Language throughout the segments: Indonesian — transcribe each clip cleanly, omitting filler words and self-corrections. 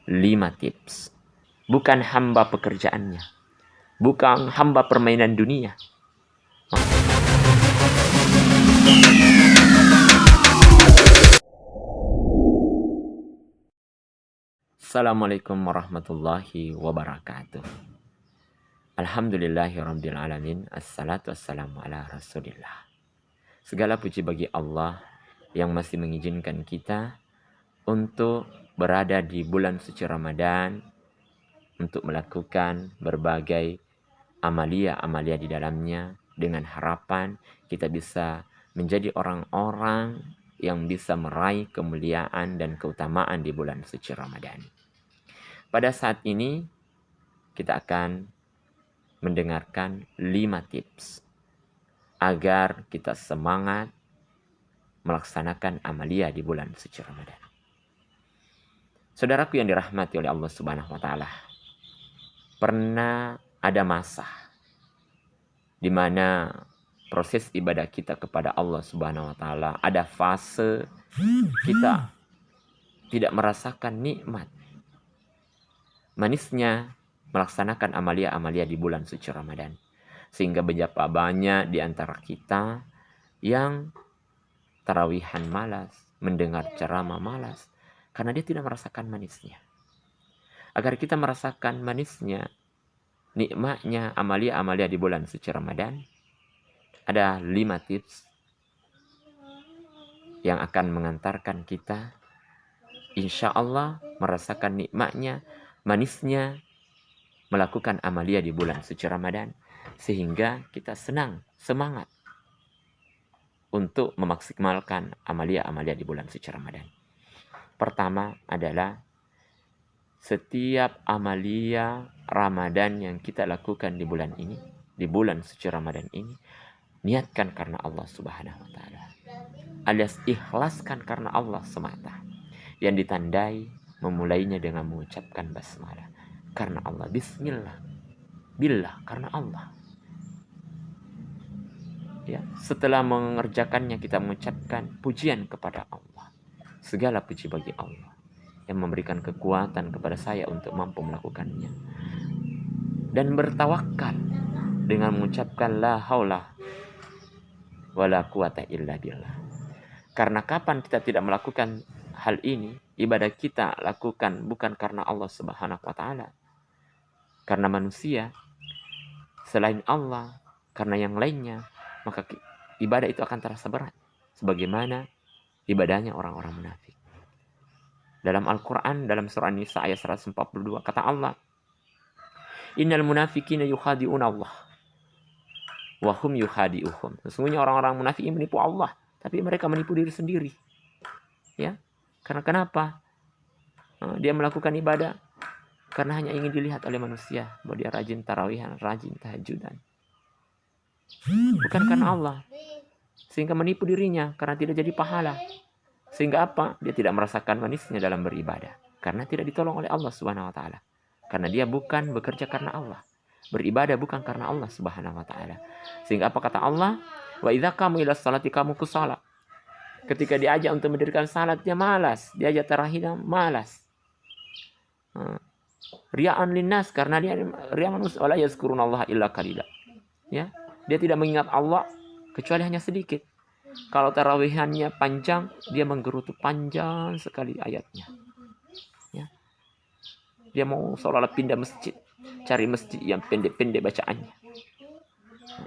5 tips. Bukan hamba pekerjaannya, bukan hamba permainan dunia. Assalamualaikum warahmatullahi wabarakatuh. Alhamdulillahirabbil alamin. Assalatu wassalamu ala Rasulillah. Segala puji bagi Allah yang masih mengizinkan kita untuk berada di bulan suci Ramadan, untuk melakukan berbagai amalia-amalia di dalamnya, dengan harapan kita bisa menjadi orang-orang yang bisa meraih kemuliaan dan keutamaan di bulan suci Ramadan. Pada saat ini kita akan mendengarkan 5 tips agar kita semangat melaksanakan amalia di bulan suci Ramadan. Saudaraku yang dirahmati oleh Allah Subhanahu wa taala, pernah ada masa di mana proses ibadah kita kepada Allah Subhanahu wa taala, ada fase kita tidak merasakan nikmat manisnya melaksanakan amalia-amalia di bulan suci Ramadan. Sehingga betapa banyak di antara kita yang tarawihan malas, mendengar ceramah malas, karena dia tidak merasakan manisnya. Agar kita merasakan manisnya, nikmatnya amalia-amalia di bulan suci Ramadan, ada 5 tips yang akan mengantarkan kita insya Allah merasakan nikmatnya, manisnya melakukan amalia di bulan suci Ramadan, sehingga kita senang, semangat untuk memaksimalkan amalia-amalia di bulan suci Ramadan. Pertama adalah setiap amalia Ramadan yang kita lakukan di bulan ini, di bulan suci Ramadan ini, niatkan karena Allah Subhanahu wa taala, alias ikhlaskan karena Allah semata, yang ditandai memulainya dengan mengucapkan basmalah karena Allah, bismillah, billah, karena Allah. Ya, setelah mengerjakannya kita mengucapkan pujian kepada Allah. Segala puji bagi Allah yang memberikan kekuatan kepada saya untuk mampu melakukannya. Dan bertawakal dengan mengucapkan la haula wala quwata illa billah. Karena kapan kita tidak melakukan hal ini, ibadah kita lakukan bukan karena Allah Subhanahu wa taala, karena manusia, selain Allah, karena yang lainnya, maka ibadah itu akan terasa berat. Sebagaimana ibadahnya orang-orang munafik. Dalam Al-Quran, dalam surah An-Nisa ayat 142, kata Allah, innal munafikina yukhadi'una Allah wa hum yukhadi'uhum. Sesungguhnya orang-orang munafik menipu Allah, tapi mereka menipu diri sendiri. Ya, karena kenapa? Dia melakukan ibadah karena hanya ingin dilihat oleh manusia bahwa dia rajin tarawihan, rajin tahajudan. Bukan karena Allah. Sehingga menipu dirinya karena tidak jadi pahala. Sehingga apa? Dia tidak merasakan manisnya dalam beribadah. Karena tidak ditolong oleh Allah Subhanahu wa taala. Karena dia bukan bekerja karena Allah. Beribadah bukan karena Allah Subhanahu wa taala. Sehingga apa kata Allah? Wa idza qamu ila sholati qamu kusala. Ketika diajak untuk mendirikan salat dia malas, diajak tarawih malas. Riya'an linnas, karena dia riya manusia, wala yazkurunallaha illa qalila. Ya, dia tidak mengingat Allah kecuali hanya sedikit. Kalau tarawihannya panjang, dia menggerutu panjang sekali ayatnya. Ya. Dia mau seolah-olah pindah masjid, cari masjid yang pendek-pendek bacaannya.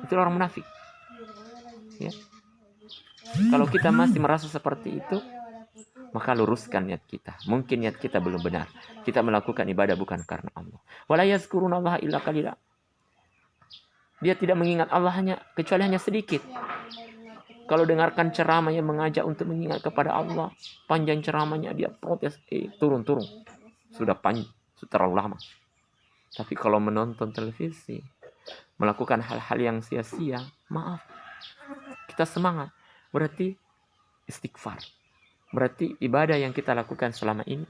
Itu orang munafik. Ya. Kalau kita masih merasa seperti itu, maka luruskan niat kita. Mungkin niat kita belum benar. Kita melakukan ibadah bukan karena Allah. Wala yazkurunallaha illa qalila. Dia tidak mengingat Allah kecuali hanya sedikit. Kalau dengarkan ceramah yang mengajak untuk mengingat kepada Allah, panjang ceramahnya dia protes, turun. Sudah terlalu lama. Tapi kalau menonton televisi, melakukan hal-hal yang sia-sia, maaf. Kita semangat. Berarti istighfar. Berarti ibadah yang kita lakukan selama ini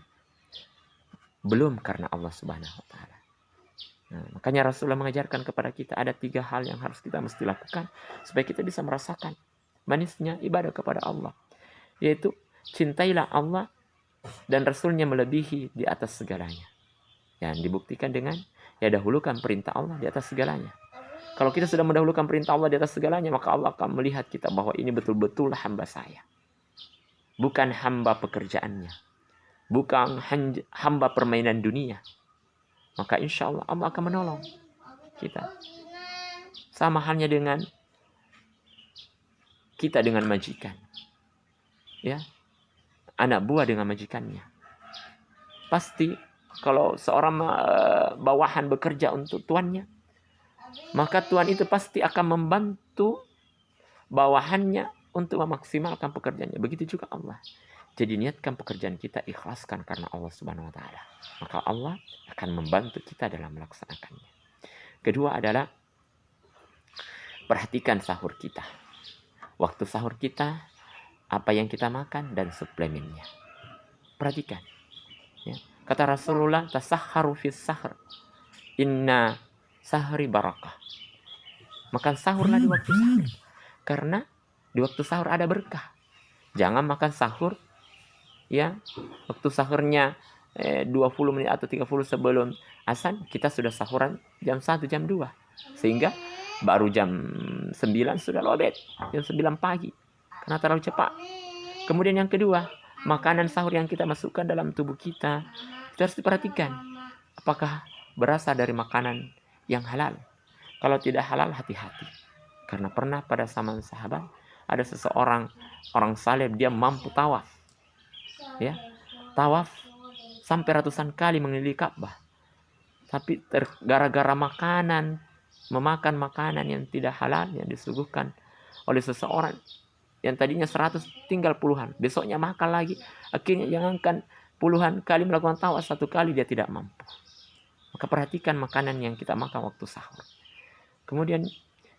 belum karena Allah Subhanahu wa taala. Nah, makanya Rasulullah mengajarkan kepada kita ada 3 hal yang harus kita mesti lakukan supaya kita bisa merasakan manisnya ibadah kepada Allah. Yaitu cintailah Allah dan Rasulnya melebihi di atas segalanya. Yang dibuktikan dengan dahulukan perintah Allah di atas segalanya. Kalau kita sudah mendahulukan perintah Allah di atas segalanya, maka Allah akan melihat kita bahwa ini betul-betul hamba saya. Bukan hamba pekerjaannya. Bukan hamba permainan dunia. Maka insya Allah Allah akan menolong kita. Sama halnya dengan kita dengan majikan. Ya, anak buah dengan majikannya. Pasti kalau seorang bawahan bekerja untuk tuannya, maka tuan itu pasti akan membantu bawahannya untuk memaksimalkan pekerjaannya. Begitu juga Allah. Jadi niatkan pekerjaan kita, ikhlaskan karena Allah Subhanahu wa taala. Maka Allah akan membantu kita dalam melaksanakannya. Kedua adalah perhatikan sahur kita. Waktu sahur kita, apa yang kita makan dan suplemennya. Perhatikan. Ya. Kata Rasulullah, tasahharu fis sahr. Inna sahri barakah. Makan sahurlah di waktu sahur. Karena di waktu sahur ada berkah. Jangan makan sahur ya, waktu sahurnya 20 menit atau 30 sebelum azan, kita sudah sahuran jam 1, jam 2. Sehingga baru jam 9 sudah lobet, jam 9 pagi. Karena terlalu cepat. Kemudian yang kedua, makanan sahur yang kita masukkan dalam tubuh kita, itu harus diperhatikan. Apakah berasal dari makanan yang halal? Kalau tidak halal, hati-hati. Karena pernah pada zaman sahabat, ada seseorang, orang saleh, dia mampu tawaf. Ya, tawaf sampai ratusan kali mengelilingi Ka'bah. Tapi gara-gara memakan makanan yang tidak halal yang disuguhkan oleh seseorang yang tadinya 100 tinggal puluhan, besoknya makan lagi, akhirnya jangankan puluhan kali melakukan tawaf, 1 kali dia tidak mampu. Maka perhatikan makanan yang kita makan waktu sahur. Kemudian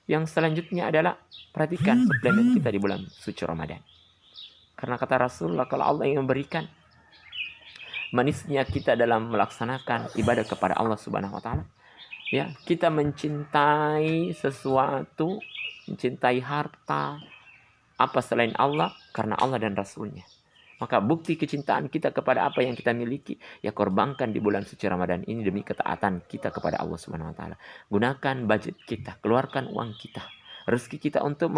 yang selanjutnya adalah perhatikan suplemen kita di bulan suci Ramadan. Karena kata Rasulullah, kalau Allah ingin memberikan manisnya kita dalam melaksanakan ibadah kepada Allah Subhanahu wa taala, ya, kita mencintai sesuatu, mencintai harta apa selain Allah karena Allah dan Rasulnya. Maka bukti kecintaan kita kepada apa yang kita miliki, ya korbankan di bulan suci Ramadan ini demi ketaatan kita kepada Allah Subhanahu wa taala. Gunakan budget kita, keluarkan uang kita, rezeki kita untuk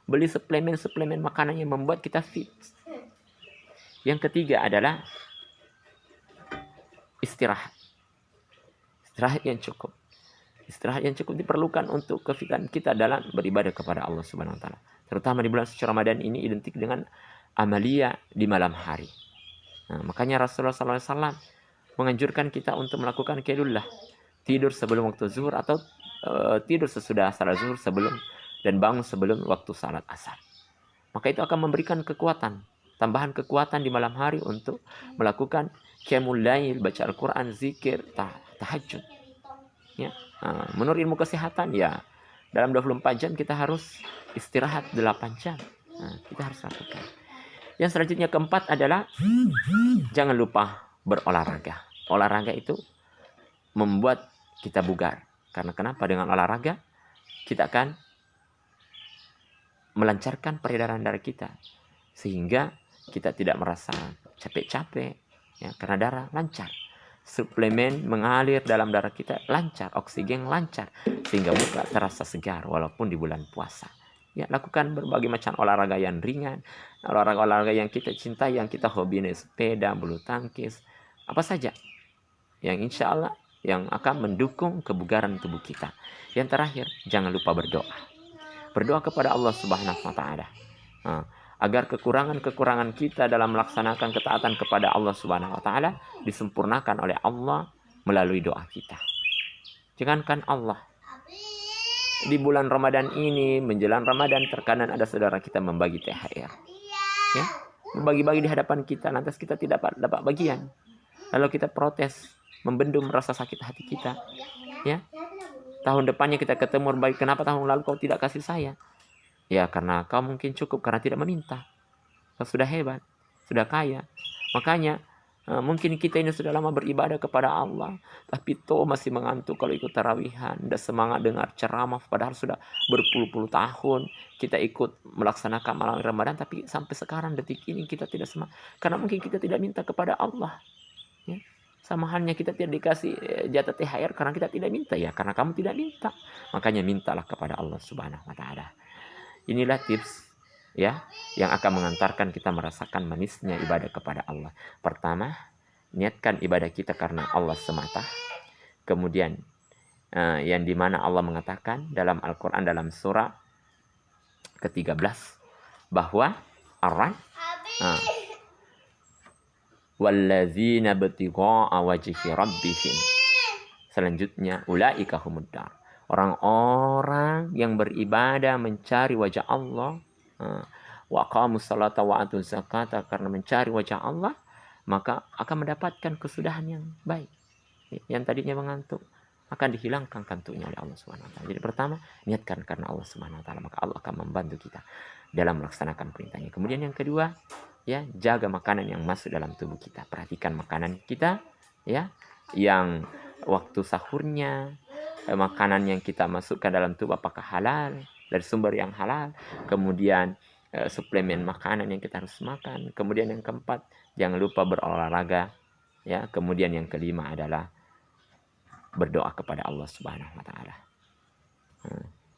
beli suplemen makanan yang membuat kita fit. Yang ketiga adalah istirahat. Istirahat yang cukup. Istirahat yang cukup diperlukan untuk kefitan kita dalam beribadah kepada Allah Subhanahu wa taala. Terutama di bulan suci Ramadan ini identik dengan amalia di malam hari. Nah, makanya Rasulullah SAW menganjurkan kita untuk melakukan qiyamullah, tidur sebelum waktu zuhur atau tidur sesudah salat zuhur sebelum dan bangun sebelum waktu salat asar. Maka itu akan memberikan kekuatan, tambahan kekuatan di malam hari untuk melakukan qiyamul lail, baca Al-Quran, zikir, tahajud. Ya. Nah, menurut ilmu kesehatan, ya dalam 24 jam kita harus istirahat 8 jam. Nah, kita harus lakukan. Yang selanjutnya keempat adalah jangan lupa berolahraga. Olahraga itu membuat kita bugar. Karena kenapa? Dengan olahraga kita akan melancarkan peredaran darah kita sehingga kita tidak merasa capek-capek ya, karena darah lancar, suplemen mengalir dalam darah kita lancar, oksigen lancar sehingga muka terasa segar walaupun di bulan puasa. Ya, lakukan berbagai macam olahraga yang ringan, olahraga yang kita cintai, yang kita hobi, sepeda, bulu tangkis, apa saja yang insya Allah yang akan mendukung kebugaran tubuh kita. Yang terakhir, jangan lupa berdoa. Berdoa kepada Allah Subhanahu wa taala. Agar kekurangan-kekurangan kita dalam melaksanakan ketaatan kepada Allah Subhanahu wa taala disempurnakan oleh Allah melalui doa kita. Jangankan Allah, di bulan Ramadan ini, menjelang Ramadan, terkadang ada saudara kita membagi THR. Ya, membagi-bagi di hadapan kita, lantas kita tidak dapat bagian. Lalu kita protes, membendung rasa sakit hati kita. Ya, tahun depannya kita ketemu baik, kenapa tahun lalu kau tidak kasih saya? Ya karena kau mungkin cukup karena tidak meminta. Kau sudah hebat, sudah kaya. Makanya Mungkin kita ini sudah lama beribadah kepada Allah, tapi toh masih mengantuk kalau ikut tarawihan, tidak semangat dengar ceramah, padahal sudah berpuluh-puluh tahun kita ikut melaksanakan malam Ramadan, tapi sampai sekarang detik ini kita tidak semangat, karena mungkin kita tidak minta kepada Allah. Ya. Sama halnya kita tidak dikasih jatah THR karena kita tidak minta, ya karena kamu tidak minta, makanya mintalah kepada Allah Subhanahu Wa Taala. Inilah tips ya yang akan mengantarkan kita merasakan manisnya ibadah kepada Allah. Pertama, niatkan ibadah kita karena Allah semata. Kemudian yang dimana Allah mengatakan dalam Al-Quran dalam surah ke-13 bahwa orang wallazina btigha'a wajhi rabbihim, selanjutnya ulaika humuddar, orang-orang yang beribadah mencari wajah Allah, wa aqamus salata wa atuz zakata, karena mencari wajah Allah maka akan mendapatkan kesudahan yang baik. Yang tadinya mengantuk akan dihilangkan kantuknya oleh Allah Subhanahu wa taala. Jadi pertama, niatkan karena Allah Subhanahu wa taala, maka Allah akan membantu kita dalam melaksanakan perintahnya. Kemudian yang kedua, ya, jaga makanan yang masuk dalam tubuh kita. Perhatikan makanan kita, ya, yang waktu sahurnya, makanan yang kita masukkan dalam tubuh apakah halal, dari sumber yang halal. Kemudian suplemen makanan yang kita harus makan. Kemudian yang keempat, jangan lupa berolahraga, ya. Kemudian yang kelima adalah berdoa kepada Allah Subhanahu wa taala.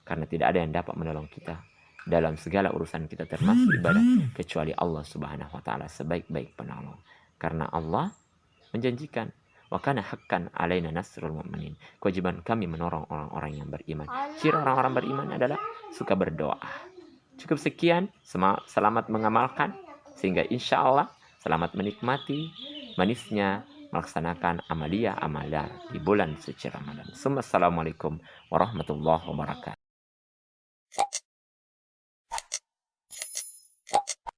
Karena tidak ada yang dapat menolong kita dalam segala urusan kita termasuk ibadah kecuali Allah Subhanahu wa taala sebaik-baik penolong. Karena Allah menjanjikan, wa kana haqqan alaina nasrul mu'minin. Kewajiban kami menolong orang-orang yang beriman. Ciri orang-orang beriman adalah suka berdoa. Cukup sekian, selamat mengamalkan sehingga insya Allah selamat menikmati manisnya melaksanakan amalia di bulan suci Ramadan. Assalamualaikum warahmatullahi wabarakatuh.